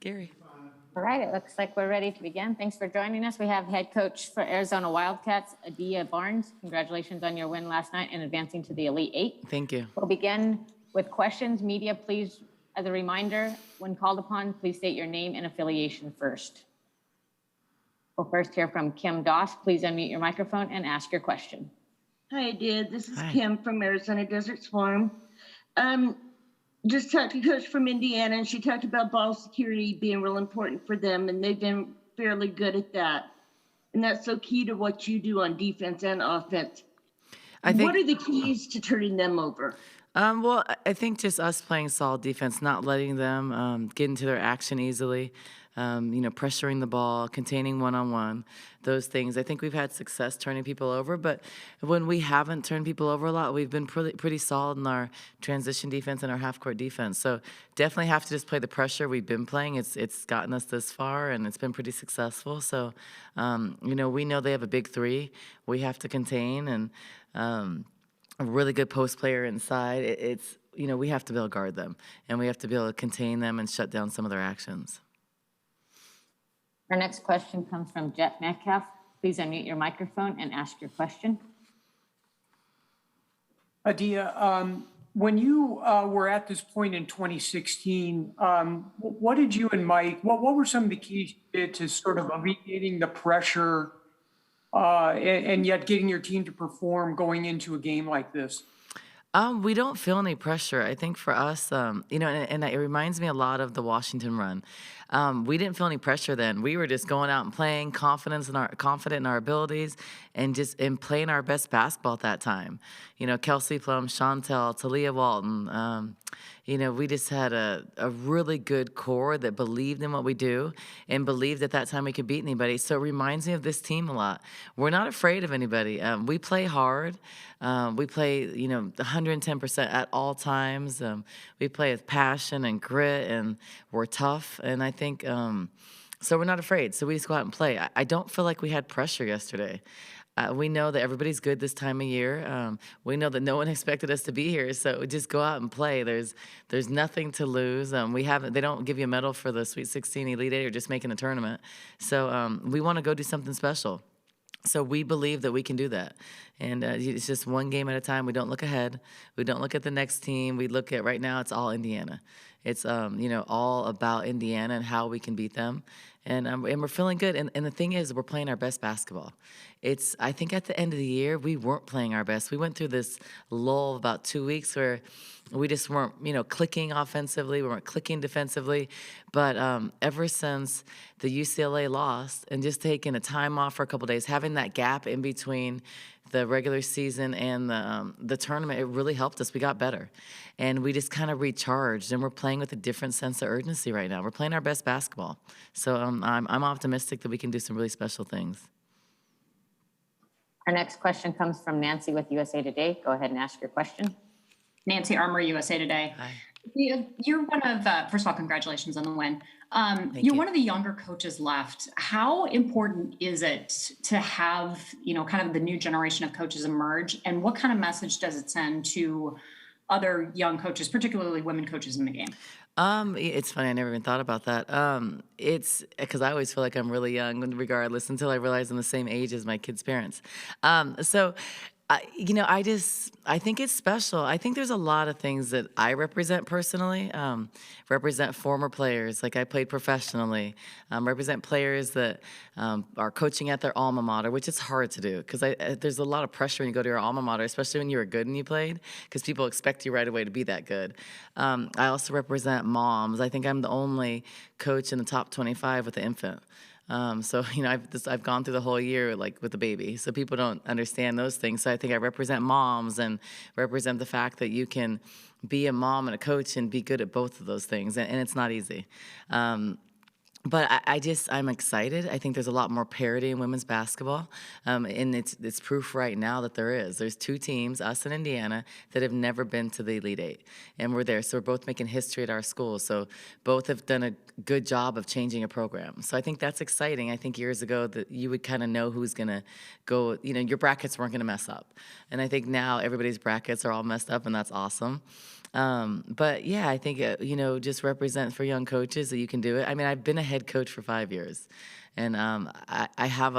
Gary. All right, it looks like we're ready to begin. Thanks for joining us. We have head coach for Arizona Wildcats, Adia Barnes. Congratulations on your win last night and advancing to the Elite Eight. Thank you. We'll begin with questions. Media, please, as a reminder, when called upon, please state your name and affiliation first. We'll first hear from Kim Doss. Please unmute your microphone and ask your question. Hi, Adia. This is Hi. Kim from Arizona Desert Swarm. Just talked to Coach from Indiana, and she talked about ball security being real important for them, and they've been fairly good at that. And that's so key to what you do on defense and offense. What are the keys to turning them over? Well, I think just us playing solid defense, not letting them get into their action easily, pressuring the ball, containing one-on-one, those things. I think we've had success turning people over, but when we haven't turned people over a lot, we've been pretty solid in our transition defense and our half-court defense. So definitely have to just play the pressure we've been playing. It's gotten us this far, and it's been pretty successful. So, we know they have a big three. We have to contain, and a really good post player inside. We have to be able to guard them, and we have to be able to contain them and shut down some of their actions. Our next question comes from Jet Metcalf. Please unmute your microphone and ask your question. Adia, when you were at this point in 2016, what did you and Mike, what were some of the keys to sort of alleviating the pressure and yet getting your team to perform going into a game like this? We don't feel any pressure. I think for us, and it reminds me a lot of the Washington run. We didn't feel any pressure then. We were just going out and playing, confident in our abilities, and playing our best basketball at that time. Kelsey Plum, Chantel, Talia Walton. We just had a really good core that believed in what we do and believed at that time we could beat anybody. So it reminds me of this team a lot. We're not afraid of anybody. We play hard. We play, 110% at all times. We play with passion and grit, and we're tough. And I think, so we're not afraid. So we just go out and play. I don't feel like we had pressure yesterday. We know that everybody's good this time of year. We know that no one expected us to be here, so just go out and play. There's nothing to lose. They don't give you a medal for the Sweet 16 Elite Eight or just making a tournament. So we want to go do something special. So we believe that we can do that. And it's just one game at a time. We don't look ahead. We don't look at the next team. We look at right now, it's all Indiana. It's, all about Indiana and how we can beat them. And we're feeling good. And the thing is, we're playing our best basketball. I think at the end of the year, we weren't playing our best. We went through this lull about 2 weeks where we just weren't, clicking offensively. We weren't clicking defensively. But ever since the UCLA loss and just taking a time off for a couple days, having that gap in between the regular season and the tournament, it really helped us. We got better. And we just kind of recharged, and we're playing with a different sense of urgency right now. We're playing our best basketball. So I'm optimistic that we can do some really special things. Our next question comes from Nancy with USA Today. Go ahead and ask your question. Nancy Armour, USA Today. Hi. You're one of, first of all, congratulations on the win. Thank You're you. one of the younger coaches left. How important is it to have, kind of the new generation of coaches emerge? And what kind of message does it send to other young coaches, particularly women coaches in the game? It's funny. I never even thought about that. It's because I always feel like I'm really young regardless until I realize I'm the same age as my kids' parents. I think it's special. I think there's a lot of things that I represent personally, represent former players, like I played professionally, represent players that are coaching at their alma mater, which is hard to do because there's a lot of pressure when you go to your alma mater, especially when you were good and you played, because people expect you right away to be that good. I also represent moms. I think I'm the only coach in the top 25 with an infant. I've gone through the whole year like with a baby, so people don't understand those things. So I think I represent moms and represent the fact that you can be a mom and a coach and be good at both of those things, and it's not easy. But I'm excited. I think there's a lot more parity in women's basketball, and it's proof right now that there is. There's two teams, us and Indiana, that have never been to the Elite Eight, and we're there. So we're both making history at our school. So both have done a good job of changing a program. So I think that's exciting. I think years ago that you would kind of know who's going to go, your brackets weren't going to mess up. And I think now everybody's brackets are all messed up, and that's awesome. But yeah, I think, just represent for young coaches that you can do it. I mean, I've been a head coach for 5 years. And I have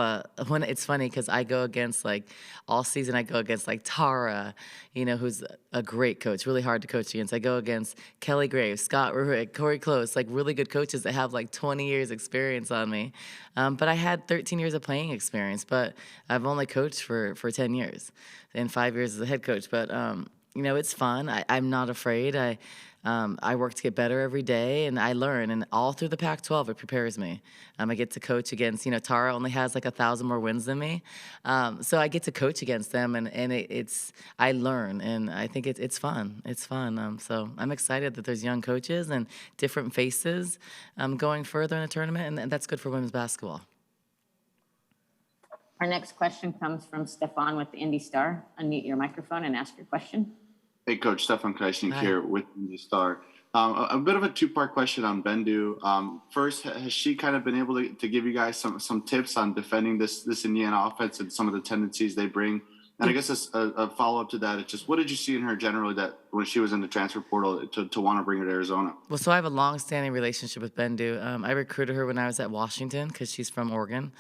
when it's funny because I go against like all season, I go against like Tara, who's a great coach, really hard to coach against. I go against Kelly Graves, Scott Ruick, Corey Close, like really good coaches that have like 20 years experience on me. But I had 13 years of playing experience, but I've only coached for 10 years and 5 years as a head coach. But it's fun. I'm not afraid. I work to get better every day, and I learn. And all through the Pac-12, it prepares me. I get to coach against, Tara only has like 1,000 more wins than me. So I get to coach against them, and I learn, and I think it's fun. It's fun. So I'm excited that there's young coaches and different faces going further in the tournament, and that's good for women's basketball. Our next question comes from Stefan with the Indy Star. Unmute your microphone and ask your question. Hey, Coach. Stefan Kreisnik Hi. here with the Star. A bit of a two-part question on Bendu. First, has she kind of been able to give you guys some tips on defending this Indiana offense and some of the tendencies they bring? And I guess a follow-up to that is just what did you see in her generally that when she was in the transfer portal to want to bring her to Arizona? Well, so I have a long-standing relationship with Bendu. I recruited her when I was at Washington because she's from Oregon,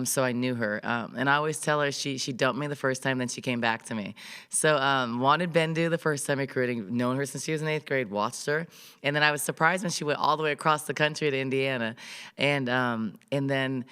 so I knew her. And I always tell her she dumped me the first time, then she came back to me. So wanted Bendu the first time recruiting, known her since she was in 8th grade, watched her, and then I was surprised when she went all the way across the country to Indiana, and then.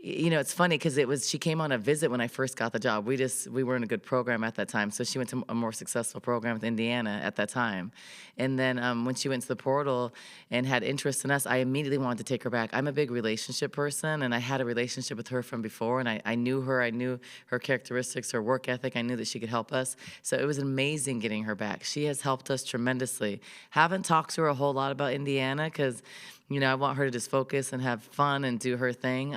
It's funny because she came on a visit when I first got the job. We weren't a good program at that time. So she went to a more successful program with Indiana at that time. And then when she went to the portal and had interest in us, I immediately wanted to take her back. I'm a big relationship person, and I had a relationship with her from before, and I knew her. I knew her characteristics, her work ethic. I knew that she could help us. So it was amazing getting her back. She has helped us tremendously. Haven't talked to her a whole lot about Indiana because I want her to just focus and have fun and do her thing.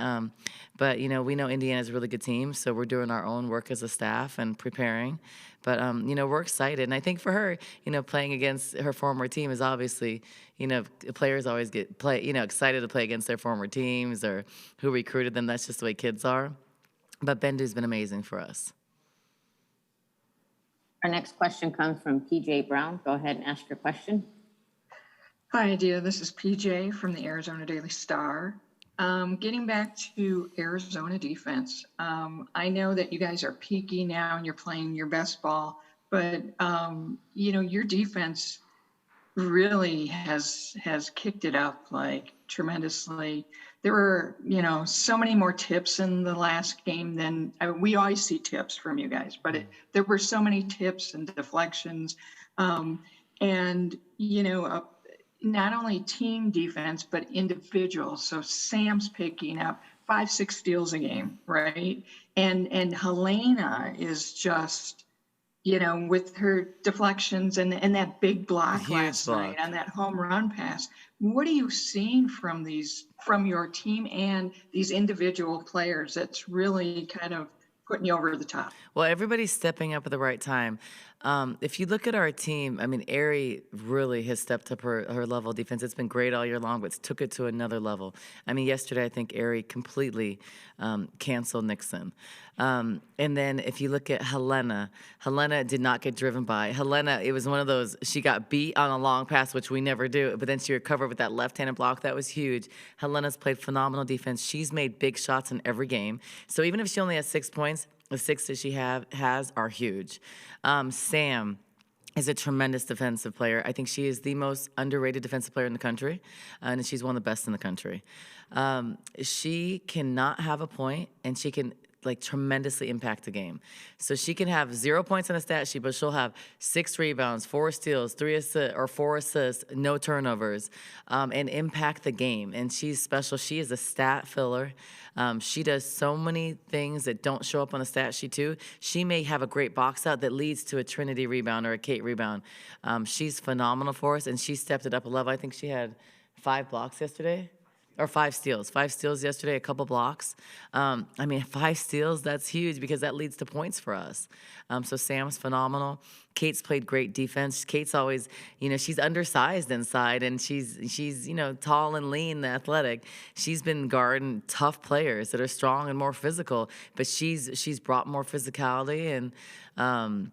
But, we know Indiana's a really good team, so we're doing our own work as a staff and preparing. But, we're excited. And I think for her, playing against her former team is obviously, players always get excited to play against their former teams or who recruited them. That's just the way kids are. But Bendu's been amazing for us. Our next question comes from PJ Brown. Go ahead and ask your question. Hi, Adia. This is PJ from the Arizona Daily Star. Getting back to Arizona defense, I know that you guys are peaky now and you're playing your best ball, but your defense really has kicked it up like tremendously. There were so many more tips in the last game than we always see tips from you guys, but there were so many tips and deflections, not only team defense, but individual. So Sam's picking up 5-6 steals a game, right? And Helena is just, with her deflections and that big block last night on that home run pass. What are you seeing from your team and these individual players that's really kind of putting you over the top? Well, everybody's stepping up at the right time. If you look at our team, Ari really has stepped up her level of defense. It's been great all year long, but took it to another level. Yesterday, I think Ari completely canceled Nixon. And then if you look at Helena did not get driven by. Helena, it was one of those, she got beat on a long pass, which we never do, but then she recovered with that left-handed block. That was huge. Helena's played phenomenal defense. She's made big shots in every game. So even if she only has 6 points, the 6 that she has are huge. Sam is a tremendous defensive player. I think she is the most underrated defensive player in the country, and she's one of the best in the country. She cannot have a point, and she can tremendously impact the game. So she can have 0 points on a stat sheet, but she'll have 6 rebounds, 4 steals, 4 assists, no turnovers, and impact the game. And she's special. She is a stat filler. She does so many things that don't show up on the stat sheet too. She may have a great box out that leads to a Trinity rebound or a Kate rebound. She's phenomenal for us, and she stepped it up a level. I think she had 5 blocks yesterday. Or 5 steals. 5 steals yesterday, a couple blocks. 5 steals, that's huge because that leads to points for us. So Sam's phenomenal. Kate's played great defense. Kate's always, she's undersized inside, and she's tall and lean and athletic. She's been guarding tough players that are strong and more physical, but she's brought more physicality, and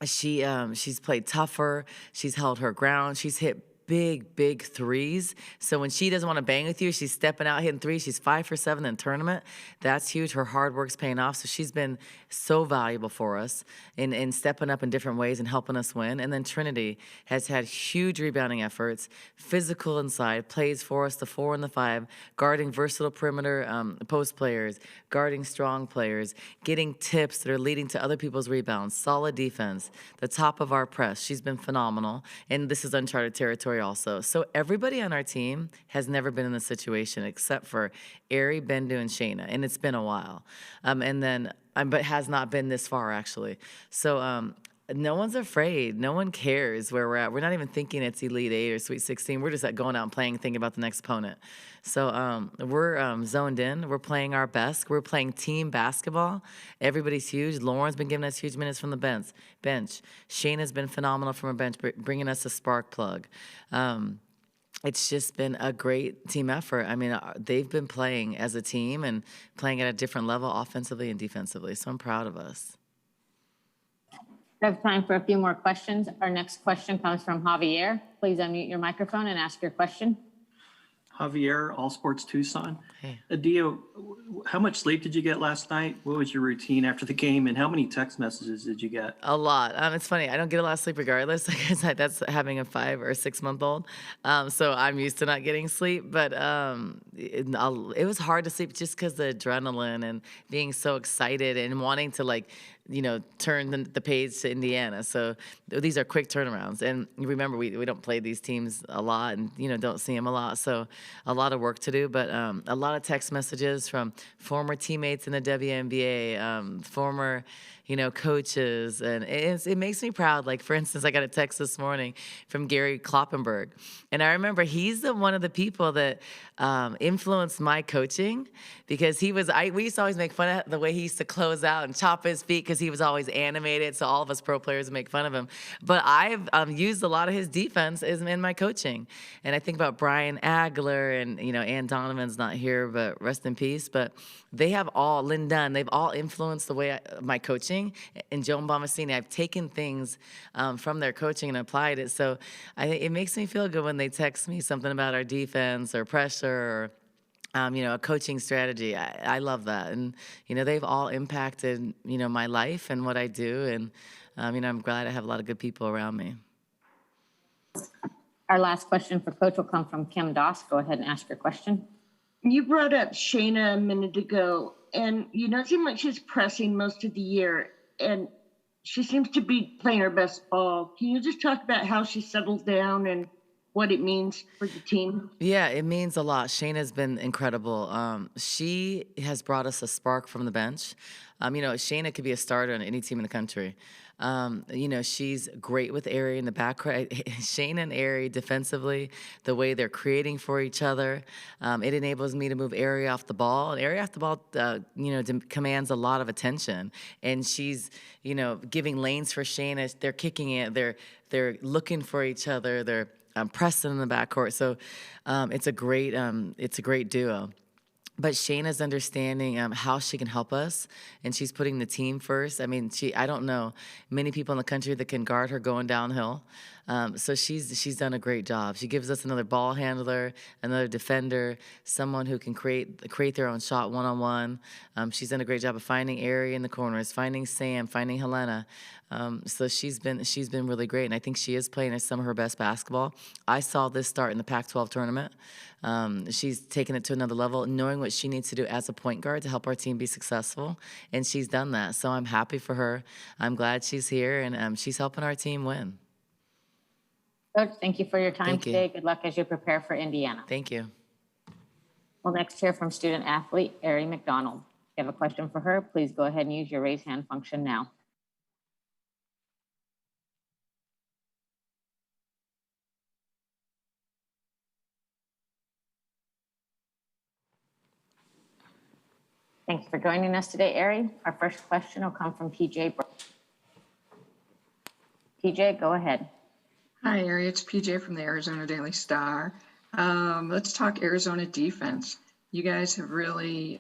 she's played tougher. She's held her ground. She's hit big threes. So when she doesn't want to bang with you, she's stepping out hitting threes. She's 5 for 7 in the tournament. That's huge. Her hard work's paying off. So she's been so valuable for us in stepping up in different ways and helping us win. And then Trinity has had huge rebounding efforts, physical inside, plays for us the 4 and the 5, guarding versatile perimeter post players, guarding strong players, getting tips that are leading to other people's rebounds, solid defense, the top of our press. She's been phenomenal. And this is uncharted territory also. So everybody on our team has never been in this situation except for Ari, Bendu, and Shayna, and it's been a while. But has not been this far actually. So no one's afraid. No one cares where we're at. We're not even thinking it's Elite 8 or Sweet 16. We're just going out and playing, thinking about the next opponent. So we're zoned in. We're playing our best. We're playing team basketball. Everybody's huge. Lauren's been giving us huge minutes from the bench. Shayna's been phenomenal from her bench, bringing us a spark plug. It's just been a great team effort. I mean, they've been playing as a team and playing at a different level offensively and defensively. So I'm proud of us. We have time for a few more questions. Our next question comes from Javier. Please unmute your microphone and ask your question. Javier, All Sports Tucson. Hey. Adio, how much sleep did you get last night? What was your routine after the game, and how many text messages did you get? A lot. It's funny. I don't get a lot of sleep regardless. Because that's having a 5 or 6 month old. So I'm used to not getting sleep. But it was hard to sleep just because the adrenaline and being so excited and wanting to turn the page to Indiana. So these are quick turnarounds. And remember, we don't play these teams a lot and, don't see them a lot. So a lot of work to do, but a lot of text messages from former teammates in the WNBA, former, coaches. And it makes me proud. Like, for instance, I got a text this morning from Gary Kloppenberg. And I remember he's one of the people that influenced my coaching because we used to always make fun of the way he used to close out and chop his feet because he was always animated. So all of us pro players make fun of him. But I've used a lot of his defense in my coaching. And I think about Brian Agler and, Ann Donovan's not here, but rest in peace. But they have all, Lynn Dunn, they've all influenced the way my coaching. And Joan Bomassini, I've taken things from their coaching and applied it. So it makes me feel good when they text me something about our defense or pressure or a coaching strategy. I love that. And, they've all impacted, my life and what I do. And, I'm glad I have a lot of good people around me. Our last question for Coach will come from Kim Doss. Go ahead and ask your question. You brought up Shayna a minute ago, and it seemed like she's pressing most of the year, and she seems to be playing her best ball. Can you just talk about how she settled down and what it means for the team? Yeah, it means a lot. Shayna's been incredible. She has brought us a spark from the bench. Shayna could be a starter on any team in the country. She's great with Ari in the backcourt. Shayna and Ari defensively, the way they're creating for each other, it enables me to move Ari off the ball. And Ari off the ball, commands a lot of attention. And she's, giving lanes for Shayna. They're kicking it. They're looking for each other. They're pressing in the backcourt. So it's a great duo. But Shayna's understanding how she can help us, and she's putting the team first. I mean, I don't know many people in the country that can guard her going downhill. So she's done a great job. She gives us another ball handler, another defender, someone who can create their own shot one-on-one. She's done a great job of finding Ari in the corners, finding Sam, finding Helena. So she's been really great, and I think she is playing some of her best basketball. I saw this start in the Pac-12 tournament. She's taken it to another level, knowing what she needs to do as a point guard to help our team be successful, and she's done that. So I'm happy for her. I'm glad she's here, and she's helping our team win. Coach, thank you for your time today. Good luck as you prepare for Indiana. Thank you. We'll next hear from student athlete Ari McDonald. If you have a question for her, please go ahead and use your raise hand function now. Thanks for joining us today, Ari. Our first question will come from PJ. PJ, go ahead. Hi, Ari. It's PJ from the Arizona Daily Star. Let's talk Arizona defense. You guys have really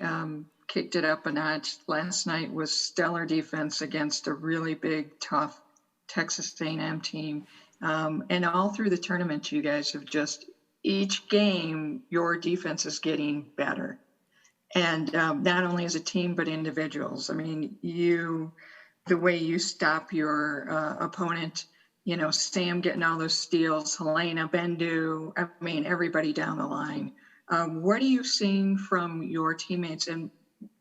kicked it up a notch. Last night was stellar defense against a really big, tough Texas A&M team. And all through the tournament, you guys have just, each game, your defense is getting better. And not only as a team, but individuals. I mean, the way you stop your opponent, Sam getting all those steals, Helena, Bendu, I mean, everybody down the line. What are you seeing from your teammates, and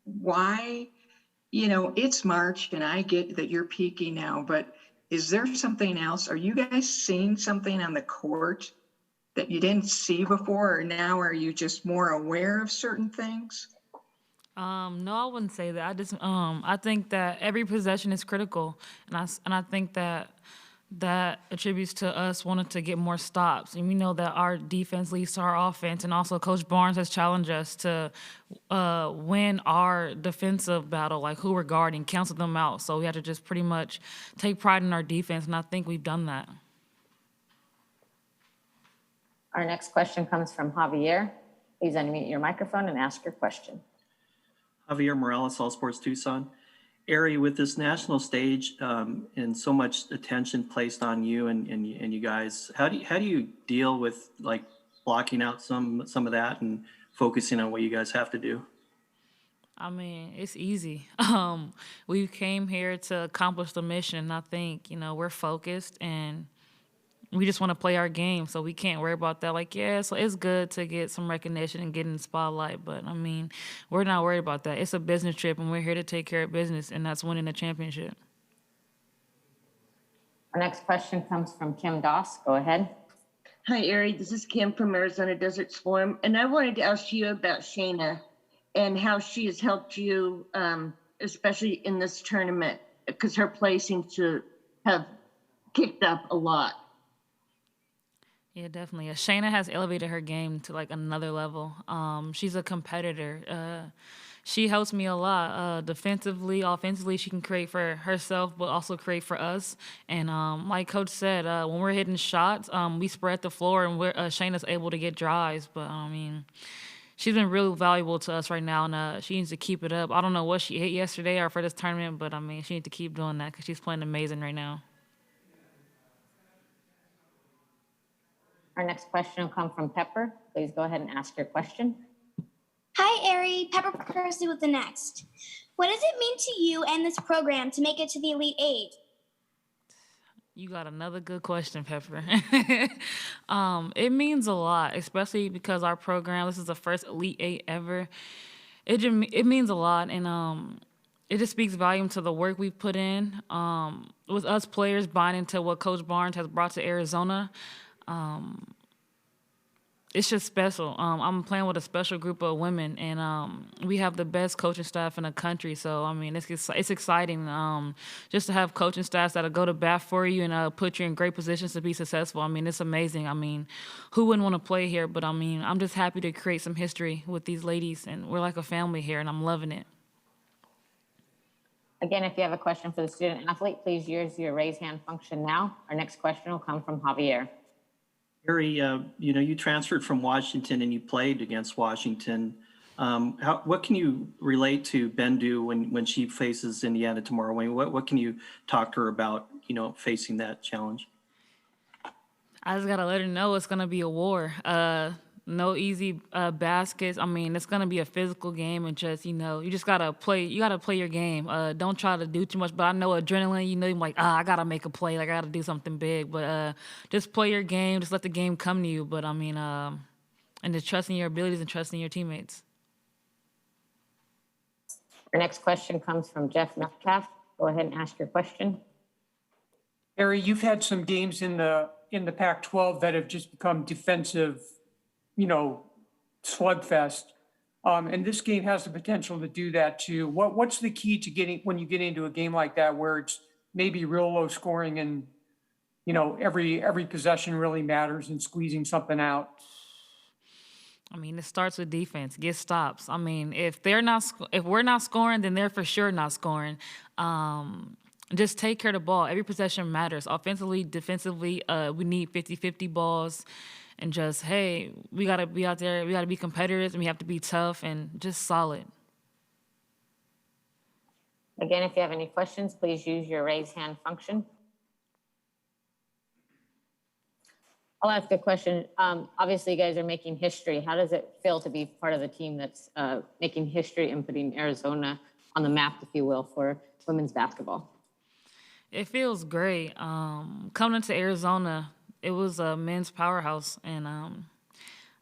why, it's March and I get that you're peaking now, but is there something else? Are you guys seeing something on the court that you didn't see before, or now are you just more aware of certain things? No, I wouldn't say that. I think that every possession is critical, and I think that attributes to us wanting to get more stops. And we know that our defense leads to our offense, and also Coach Barnes has challenged us to win our defensive battle, like who we're guarding, cancel them out. So we have to just pretty much take pride in our defense, and I think we've done that. Our next question comes from Javier. Please unmute your microphone and ask your question. Javier Morales, All Sports Tucson. Ari, with this national stage and so much attention placed on you and you guys, how do you deal with like blocking out some of that and focusing on what you guys have to do? I mean, it's easy. We came here to accomplish the mission. I think, we're focused and we just want to play our game, so we can't worry about that. Like, yeah, so it's good to get some recognition and get in the spotlight, but, I mean, we're not worried about that. It's a business trip, and we're here to take care of business, and that's winning a championship. Our next question comes from Kim Doss. Go ahead. Hi, Ari. This is Kim from Arizona Desert Storm, and I wanted to ask you about Shayna and how she has helped you, especially in this tournament, because her play seems to have kicked up a lot. Yeah, definitely. Shayna has elevated her game to like another level. She's a competitor. She helps me a lot. Defensively, offensively, she can create for herself, but also create for us. And like Coach said, when we're hitting shots, we spread the floor, and Shayna's able to get drives. But I mean, she's been really valuable to us right now, and she needs to keep it up. I don't know what she hit yesterday or for this tournament, but I mean, she needs to keep doing that because she's playing amazing right now. Our next question will come from Pepper. Please go ahead and ask your question. Hi, Ari. Pepper Percy with the next. What does it mean to you and this program to make it to the Elite Eight? You got another good question, Pepper. It means a lot, especially because our program, this is the first Elite Eight ever. It means a lot, and it just speaks volume to the work we've put in. With us players buying into what Coach Barnes has brought to Arizona, it's just special. I'm playing with a special group of women, and we have the best coaching staff in the country. So, I mean, it's exciting just to have coaching staffs that'll go to bat for you and put you in great positions to be successful. I mean, it's amazing. I mean, who wouldn't want to play here? But, I mean, I'm just happy to create some history with these ladies, and we're like a family here, and I'm loving it. Again, if you have a question for the student athlete, please use your raise hand function now. Our next question will come from Javier. Ari, you transferred from Washington and you played against Washington. What can you relate to Bendu when she faces Indiana tomorrow? What can you talk to her about, facing that challenge? I just got to let her know it's going to be a war. No easy baskets. I mean, it's gonna be a physical game, and just you just gotta play. You gotta play your game. Don't try to do too much. But I know adrenaline. You're like, I gotta make a play. Like I gotta do something big. But just play your game. Just let the game come to you. But I mean, and just trusting your abilities and trusting your teammates. Our next question comes from Jeff Metcalf. Go ahead and ask your question. Ari, you've had some games in the Pac-12 that have just become defensive, slugfest. And this game has the potential to do that too. What's the key to when you get into a game like that where it's maybe real low scoring and, every possession really matters and squeezing something out? I mean, it starts with defense. Get stops. I mean, if we're not scoring, then they're for sure not scoring. Just take care of the ball. Every possession matters. Offensively, defensively, we need 50-50 balls. And just, hey, we got to be out there. We got to be competitors, and we have to be tough and just solid. Again, if you have any questions, please use your raise hand function. I'll ask a question. Obviously, you guys are making history. How does it feel to be part of the team that's making history and putting Arizona on the map, if you will, for women's basketball? It feels great. Coming to Arizona, it was a men's powerhouse, and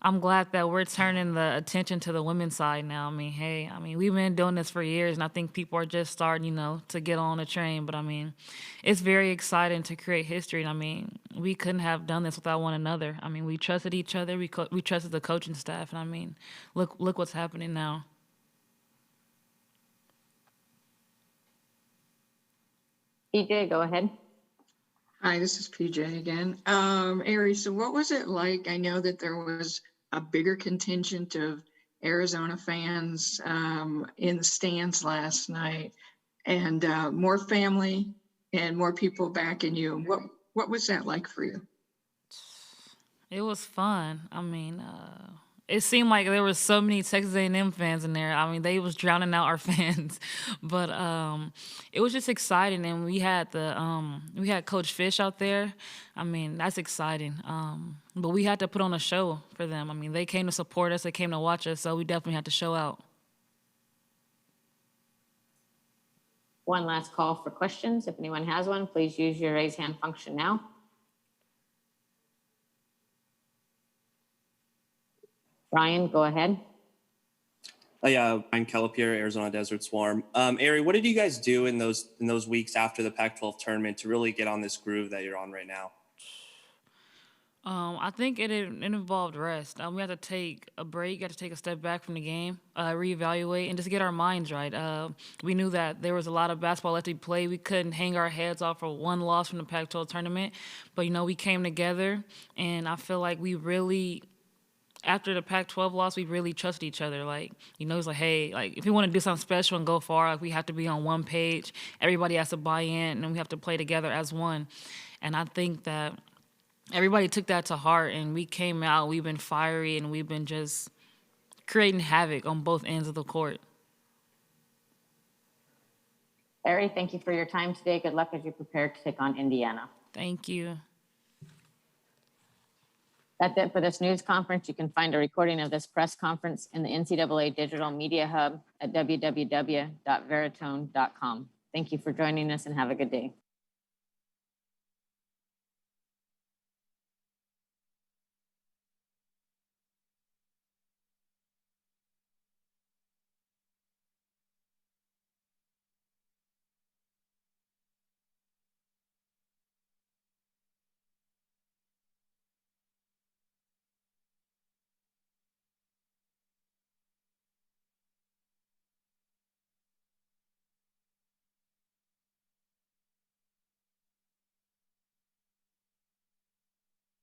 I'm glad that we're turning the attention to the women's side now. I mean, hey, we've been doing this for years, and I think people are just starting, to get on the train. But it's very exciting to create history. And we couldn't have done this without one another. We trusted each other. We trusted the coaching staff, and look what's happening now. PJ, go ahead. Hi, this is PJ again. Ari, so what was it like? I know that there was a bigger contingent of Arizona fans in the stands last night, and more family and more people backing you. What was that like for you? It was fun. It seemed like there was so many Texas A&M fans in there. They was drowning out our fans, but it was just exciting. And we had we had Coach Fish out there. That's exciting. But we had to put on a show for them. They came to support us. They came to watch us. So we definitely had to show out. One last call for questions. If anyone has one, please use your raise hand function now. Ryan, go ahead. Yeah, Ryan Calipier, Arizona Desert Swarm. Ari, what did you guys do in those weeks after the Pac-12 tournament to really get on this groove that you're on right now? I think it involved rest. We had to take a break, had to take a step back from the game, reevaluate, and just get our minds right. We knew that there was a lot of basketball left to be played. We couldn't hang our heads off for one loss from the Pac-12 tournament. But, we came together, and I feel like we really – after the Pac-12 loss, we really trusted each other. It's like, hey, if we want to do something special and go far, we have to be on one page. Everybody has to buy in, and we have to play together as one. And I think that everybody took that to heart, and we came out. We've been fiery, and we've been just creating havoc on both ends of the court. Barry, thank you for your time today. Good luck as you prepare to take on Indiana. Thank you. That's it for this news conference. You can find a recording of this press conference in the NCAA Digital Media Hub at www.veritone.com. Thank you for joining us and have a good day.